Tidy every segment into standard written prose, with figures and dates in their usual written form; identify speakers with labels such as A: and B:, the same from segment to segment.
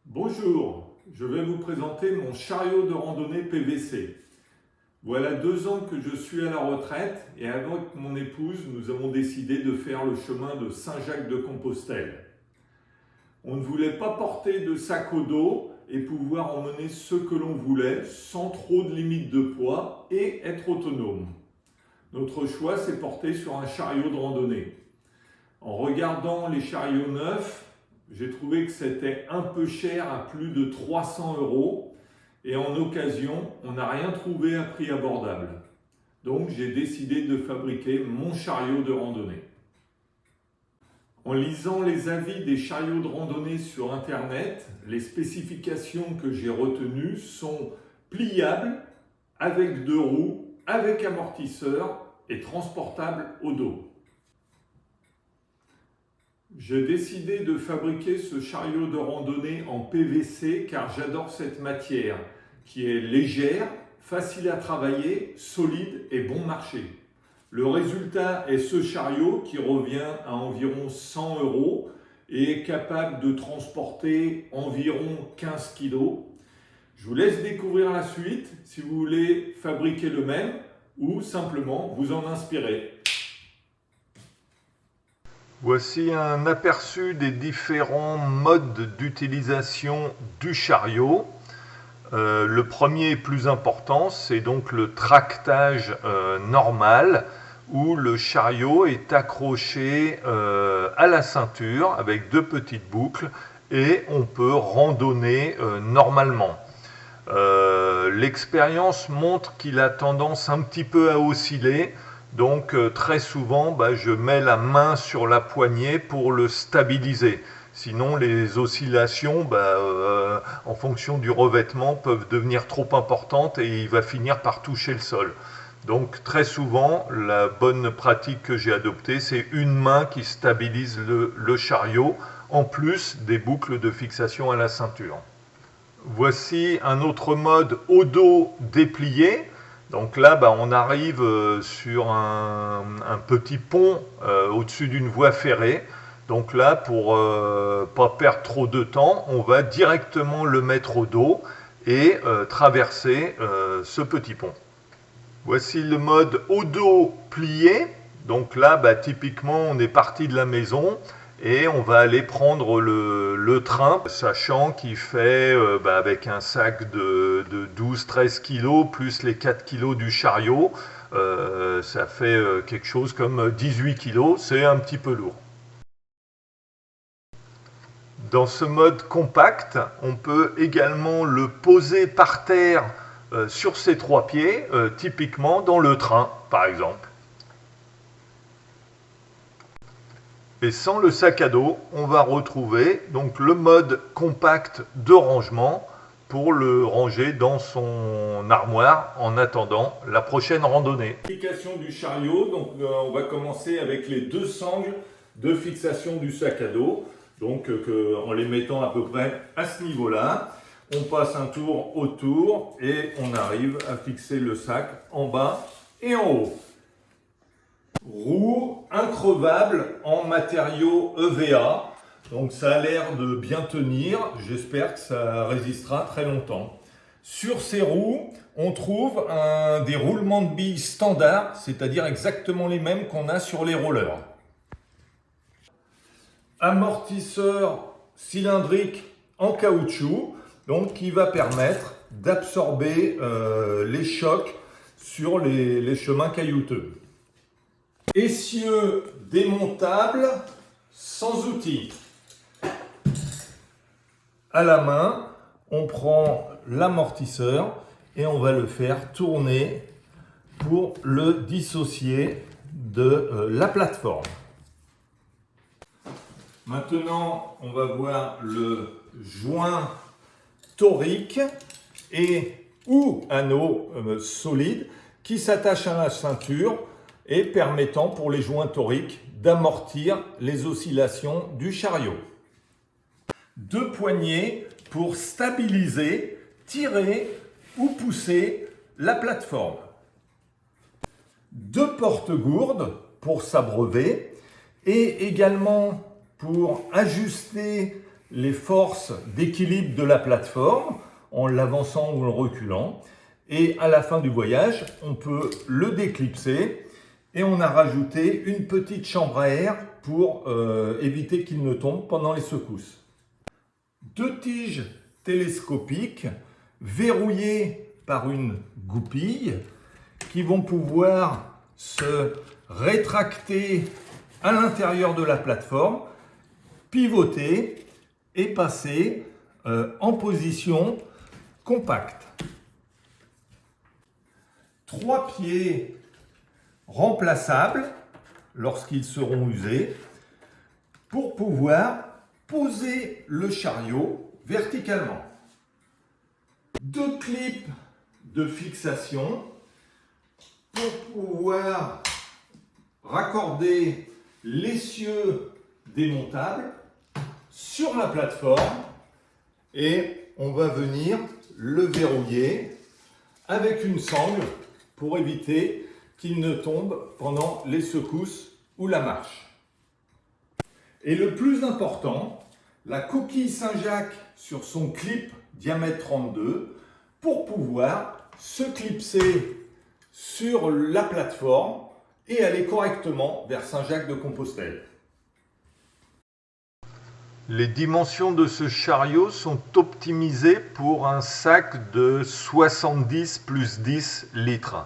A: Bonjour, je vais vous présenter mon chariot de randonnée PVC. Voilà 2 ans que je suis à la retraite et avec mon épouse, nous avons décidé de faire le chemin de Saint-Jacques-de-Compostelle. On ne voulait pas porter de sac au dos et pouvoir emmener ce que l'on voulait sans trop de limite de poids et être autonome. Notre choix s'est porté sur un chariot de randonnée. En regardant les chariots neufs, j'ai trouvé que c'était un peu cher à plus de 300 € et en occasion, on n'a rien trouvé à prix abordable. Donc j'ai décidé de fabriquer mon chariot de randonnée. En lisant les avis des chariots de randonnée sur internet, les spécifications que j'ai retenues sont pliables, avec 2 roues, avec amortisseur et transportables au dos. J'ai décidé de fabriquer ce chariot de randonnée en PVC car j'adore cette matière qui est légère, facile à travailler, solide et bon marché. Le résultat est ce chariot qui revient à environ 100 € et est capable de transporter environ 15 kg. Je vous laisse découvrir la suite si vous voulez fabriquer le même ou simplement vous en inspirer. Voici un aperçu des différents modes d'utilisation du chariot. Le premier et plus important, c'est donc le tractage normal, où le chariot est accroché à la ceinture avec 2 petites boucles et on peut randonner normalement. L'expérience montre qu'il a tendance un petit peu à osciller. Donc très souvent, je mets la main sur la poignée pour le stabiliser. Sinon, les oscillations, en fonction du revêtement, peuvent devenir trop importantes et il va finir par toucher le sol. Donc très souvent, la bonne pratique que j'ai adoptée, c'est une main qui stabilise le chariot, en plus des boucles de fixation à la ceinture. Voici un autre mode au dos déplié. Donc là, on arrive sur un petit pont au-dessus d'une voie ferrée. Donc là, pour pas perdre trop de temps, on va directement le mettre au dos et traverser ce petit pont. Voici le mode au dos plié. Donc là, typiquement, on est parti de la maison et on va aller prendre le train, sachant qu'il fait, avec un sac de 12-13 kg, plus les 4 kg du chariot, ça fait quelque chose comme 18 kg, c'est un petit peu lourd. Dans ce mode compact, on peut également le poser par terre sur ses 3 pieds, typiquement dans le train, par exemple. Et sans le sac à dos, on va retrouver donc le mode compact de rangement pour le ranger dans son armoire en attendant la prochaine randonnée. L'application du chariot, donc on va commencer avec les 2 sangles de fixation du sac à dos. Donc en les mettant à peu près à ce niveau-là, on passe un tour autour et on arrive à fixer le sac en bas et en haut. Roue increvable en matériaux EVA, donc ça a l'air de bien tenir, j'espère que ça résistera très longtemps. Sur ces roues, on trouve des roulements de billes standards, c'est-à-dire exactement les mêmes qu'on a sur les rollers. Amortisseur cylindrique en caoutchouc, donc qui va permettre d'absorber les chocs sur les chemins caillouteux. Essieu démontable sans outils. À la main, on prend l'amortisseur et on va le faire tourner pour le dissocier de la plateforme. Maintenant, on va voir le joint torique ou anneau solide qui s'attache à la ceinture et permettant pour les joints toriques d'amortir les oscillations du chariot. 2 poignées pour stabiliser, tirer ou pousser la plateforme. 2 porte-gourdes pour s'abreuver et également pour ajuster les forces d'équilibre de la plateforme en l'avançant ou en le reculant. Et à la fin du voyage, on peut le déclipser et on a rajouté une petite chambre à air pour éviter qu'il ne tombe pendant les secousses. 2 tiges télescopiques verrouillées par une goupille qui vont pouvoir se rétracter à l'intérieur de la plateforme, pivoter et passer en position compacte. 3 pieds remplaçables lorsqu'ils seront usés pour pouvoir poser le chariot verticalement. 2 clips de fixation pour pouvoir raccorder l'essieu démontable sur la plateforme et on va venir le verrouiller avec une sangle pour éviter qu'il ne tombe pendant les secousses ou la marche. Et le plus important, la coquille Saint-Jacques sur son clip diamètre 32 pour pouvoir se clipser sur la plateforme et aller correctement vers Saint-Jacques-de-Compostelle. Les dimensions de ce chariot sont optimisées pour un sac de 70 plus 10 litres.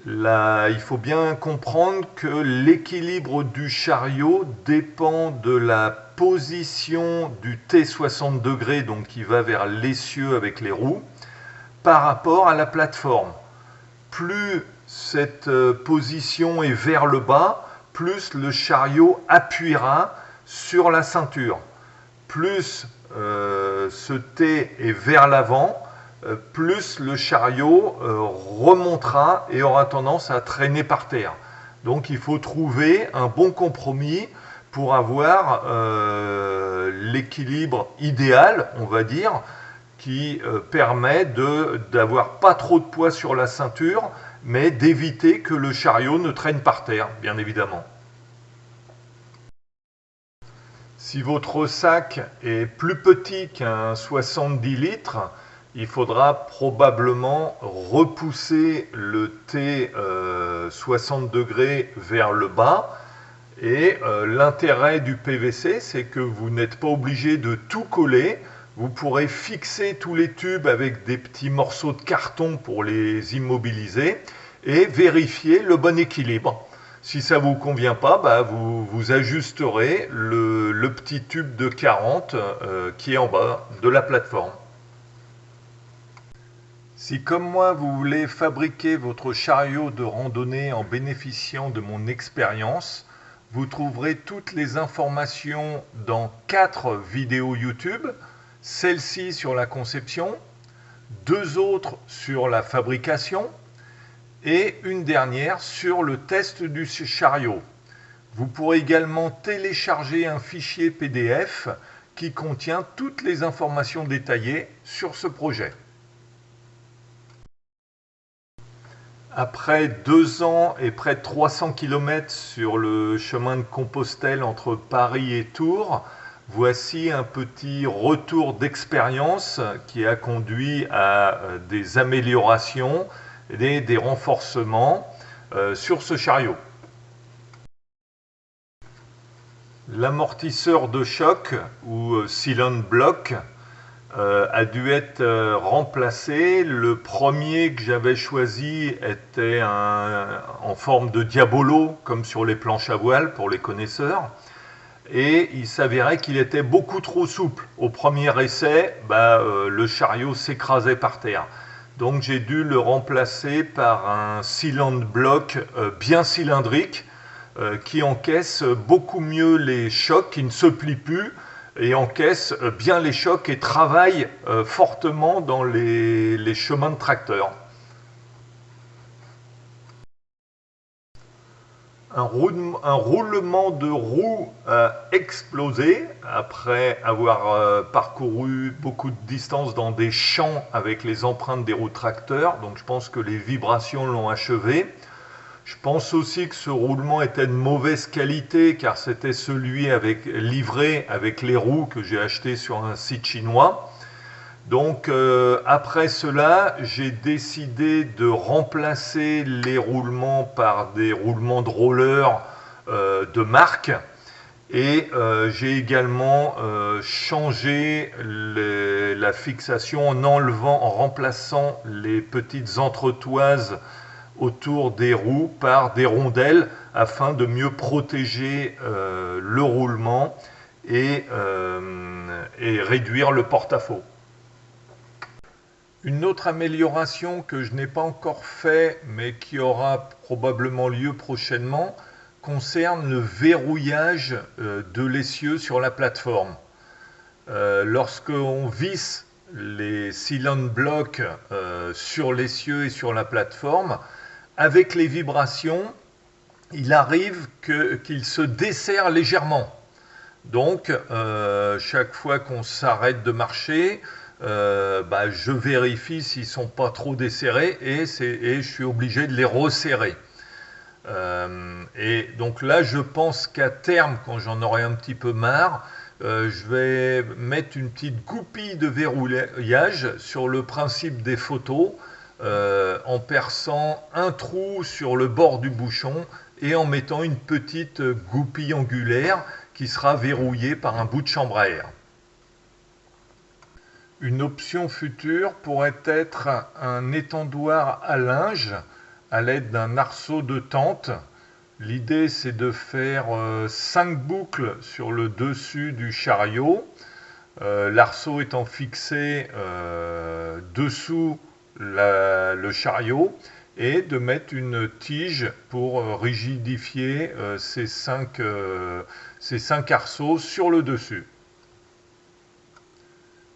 A: Là, il faut bien comprendre que l'équilibre du chariot dépend de la position du T60 degrés, donc qui va vers l'essieu avec les roues, par rapport à la plateforme. Plus cette position est vers le bas, plus le chariot appuiera sur la ceinture. Plus ce T est vers l'avant, plus le chariot remontera et aura tendance à traîner par terre. Donc il faut trouver un bon compromis pour avoir l'équilibre idéal, on va dire, qui permet d'avoir pas trop de poids sur la ceinture, mais d'éviter que le chariot ne traîne par terre, bien évidemment. Si votre sac est plus petit qu'un 70 litres, il faudra probablement repousser le T 60 degrés vers le bas. Et l'intérêt du PVC, c'est que vous n'êtes pas obligé de tout coller. Vous pourrez fixer tous les tubes avec des petits morceaux de carton pour les immobiliser et vérifier le bon équilibre. Si ça ne vous convient pas, vous ajusterez le petit tube de 40 qui est en bas de la plateforme. Si comme moi vous voulez fabriquer votre chariot de randonnée en bénéficiant de mon expérience, vous trouverez toutes les informations dans 4 vidéos YouTube, celle-ci sur la conception, 2 autres sur la fabrication et une dernière sur le test du chariot. Vous pourrez également télécharger un fichier PDF qui contient toutes les informations détaillées sur ce projet. Après 2 ans et près de 300 km sur le chemin de Compostelle entre Paris et Tours, voici un petit retour d'expérience qui a conduit à des améliorations et des renforcements sur ce chariot. L'amortisseur de choc ou cylinder block a dû être remplacé. Le premier que j'avais choisi était en forme de diabolo, comme sur les planches à voile pour les connaisseurs. Et il s'avérait qu'il était beaucoup trop souple. Au premier essai, le chariot s'écrasait par terre. Donc j'ai dû le remplacer par un cylinder block bien cylindrique qui encaisse beaucoup mieux les chocs, qui ne se plie plus et encaisse bien les chocs et travaille fortement dans les chemins de tracteur. Un roulement de roue a explosé après avoir parcouru beaucoup de distance dans des champs avec les empreintes des roues de tracteur. Donc je pense que les vibrations l'ont achevé. Je pense aussi que ce roulement était de mauvaise qualité car c'était celui livré avec les roues que j'ai acheté sur un site chinois. Donc après cela, j'ai décidé de remplacer les roulements par des roulements de roller de marque. Et j'ai également changé la fixation en remplaçant les petites entretoises autour des roues par des rondelles afin de mieux protéger le roulement et réduire le porte-à-faux. Une autre amélioration que je n'ai pas encore fait mais qui aura probablement lieu prochainement concerne le verrouillage de l'essieu sur la plateforme. Lorsqu'on visse les cylinder blocks sur l'essieu et sur la plateforme, avec les vibrations, il arrive qu'il se desserre légèrement. Donc, chaque fois qu'on s'arrête de marcher, je vérifie s'ils ne sont pas trop desserrés et je suis obligé de les resserrer. Et donc là, je pense qu'à terme, quand j'en aurai un petit peu marre, je vais mettre une petite goupille de verrouillage sur le principe des photos, en perçant un trou sur le bord du bouchon et en mettant une petite goupille angulaire qui sera verrouillée par un bout de chambre à air. Une option future pourrait être un étendoir à linge à l'aide d'un arceau de tente. L'idée, c'est de faire 5 boucles sur le dessus du chariot, l'arceau étant fixé dessous le chariot, et de mettre une tige pour rigidifier ces 5 arceaux sur le dessus.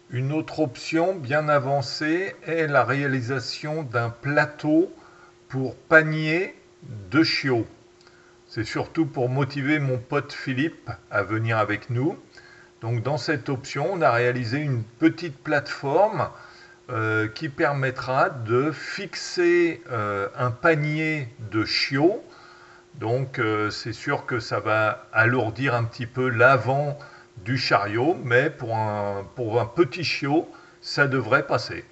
A: Une autre option bien avancée est la réalisation d'un plateau pour panier de chiots. C'est surtout pour motiver mon pote Philippe à venir avec nous. Donc dans cette option, on a réalisé une petite plateforme qui permettra de fixer un panier de chiots. Donc c'est sûr que ça va alourdir un petit peu l'avant du chariot, mais pour un petit chiot, ça devrait passer.